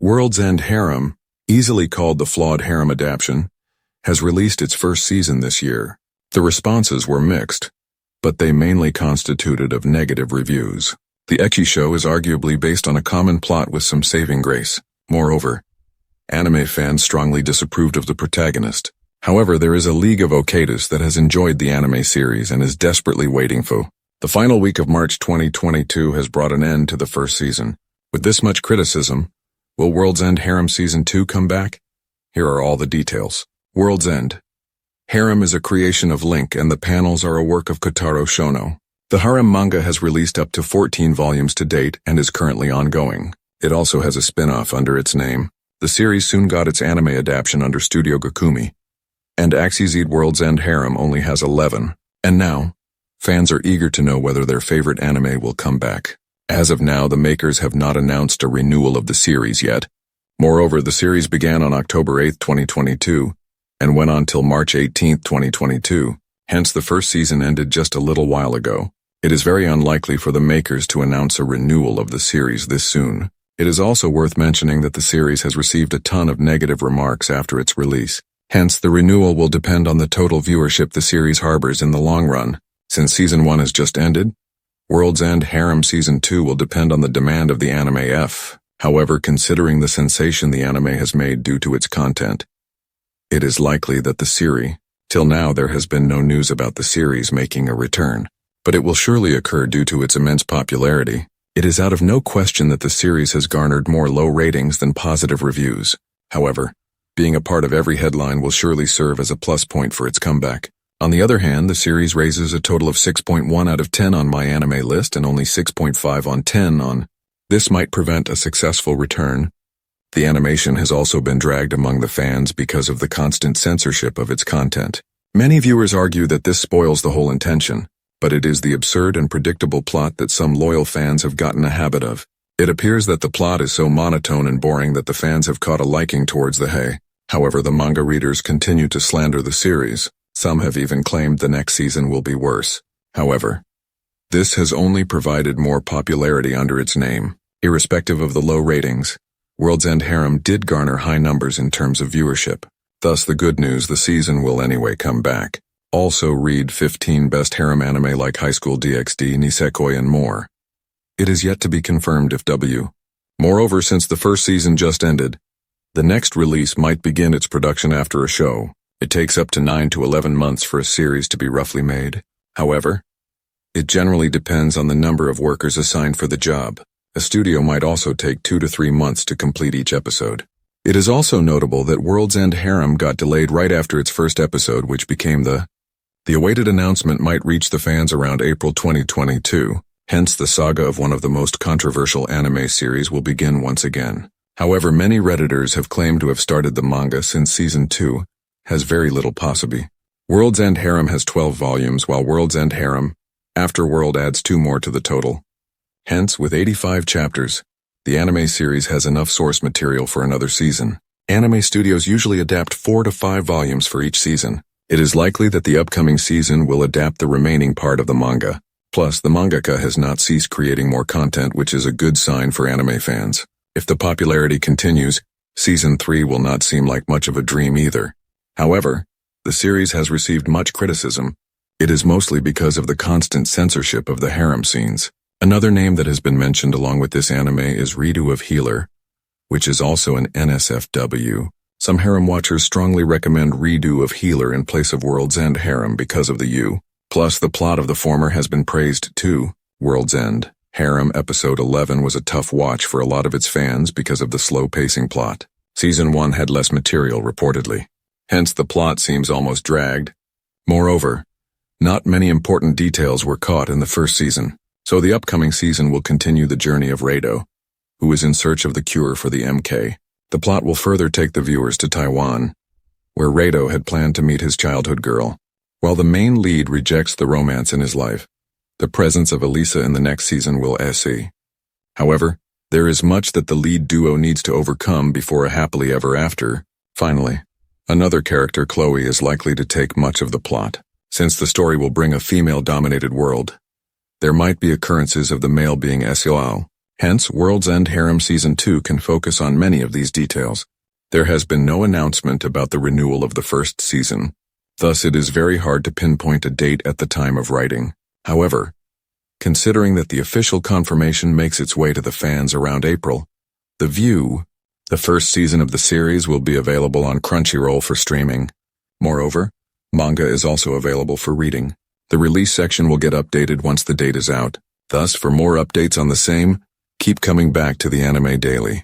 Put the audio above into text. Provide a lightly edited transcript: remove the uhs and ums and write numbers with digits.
World's End Harem, easily called the flawed harem adaptation, has released its first season this year. The responses were mixed, but they mainly constituted of negative reviews. The ecchi show is arguably based on a common plot with some saving grace. Moreover, anime fans strongly disapproved of the protagonist. However, there is a league of okatus that has enjoyed the anime series and is desperately waiting for. The final week of March 2022 has brought an end to the first season. With this much criticism, will World's End Harem Season 2 come back? Here are all the details. World's End Harem is a creation of Link and the panels are a work of Kotaro Shono. The harem manga has released up to 14 volumes to date and is currently ongoing. It also has a spin-off under its name. The series soon got its anime adaptation under Studio Gokumi. And AXsiZ World's End Harem only has 11. And now, fans are eager to know whether their favorite anime will come back. As of now, the makers have not announced a renewal of the series yet. Moreover, the series began on October 8, 2022, and went on till March 18, 2022. Hence, the first season ended just a little while ago. It is very unlikely for the makers to announce a renewal of the series this soon. It is also worth mentioning that the series has received a ton of negative remarks after its release. Hence, the renewal will depend on the total viewership the series harbors in the long run. Since Season 1 has just ended, World's End Harem Season 2 will depend on the demand of the anime F. However, considering the sensation the anime has made due to its content, it is likely that the series, till now there has been no news about the series making a return, but it will surely occur due to its immense popularity. It is out of no question that the series has garnered more low ratings than positive reviews. However, being a part of every headline will surely serve as a plus point for its comeback. On the other hand, the series raises a total of 6.1 out of 10 on my anime list and only 6.5 on 10 on. This might prevent a successful return. The animation has also been dragged among the fans because of the constant censorship of its content. Many viewers argue that this spoils the whole intention, but it is the absurd and predictable plot that some loyal fans have gotten a habit of. It appears that the plot is so monotone and boring that the fans have caught a liking towards the hay. However, the manga readers continue to slander the series. Some have even claimed the next season will be worse. However, this has only provided more popularity under its name. Irrespective of the low ratings, World's End Harem did garner high numbers in terms of viewership. Thus, the good news, the season will anyway come back. Also read 15 best harem anime like High School DxD, Nisekoi, and more. It is yet to be confirmed if W. Moreover, since the first season just ended, the next release might begin its production after a show. It takes up to 9 to 11 months for a series to be roughly made. However, it generally depends on the number of workers assigned for the job. A studio might also take 2 to 3 months to complete each episode. It is also notable that World's End Harem got delayed right after its first episode, which became the awaited announcement might reach the fans around April 2022. Hence, the saga of one of the most controversial anime series will begin once again. However, many Redditors have claimed to have started the manga since Season 2 has very little possibility. World's End Harem has 12 volumes, while World's End Harem Afterworld adds 2 more to the total. Hence, with 85 chapters, the anime series has enough source material for another season. Anime studios usually adapt 4 to 5 volumes for each season. It is likely that the upcoming season will adapt the remaining part of the manga. Plus, the mangaka has not ceased creating more content, which is a good sign for anime fans. If the popularity continues, Season 3 will not seem like much of a dream either. However, the series has received much criticism. It is mostly because of the constant censorship of the harem scenes. Another name that has been mentioned along with this anime is Redo of Healer, which is also an NSFW. Some harem watchers strongly recommend Redo of Healer in place of World's End Harem because of the U. Plus, the plot of the former has been praised too. World's End Harem Episode 11 was a tough watch for a lot of its fans because of the slow-pacing plot. Season 1 had less material reportedly. Hence, the plot seems almost dragged. Moreover, not many important details were caught in the first season, so the upcoming season will continue the journey of Rado, who is in search of the cure for the MK. The plot will further take the viewers to Taiwan, where Rado had planned to meet his childhood girl. While the main lead rejects the romance in his life, the presence of Elisa in the next season will see. However, there is much that the lead duo needs to overcome before a happily ever after. Finally, another character, Chloe, is likely to take much of the plot. Since the story will bring a female-dominated world, there might be occurrences of the male being SEL. Hence, World's End Harem Season 2 can focus on many of these details. There has been no announcement about the renewal of the first season. Thus, it is very hard to pinpoint a date at the time of writing. However, considering that the official confirmation makes its way to the fans around April, the first season of the series will be available on Crunchyroll for streaming. Moreover, manga is also available for reading. The release section will get updated once the date is out. Thus, for more updates on the same, keep coming back to the Anime Daily.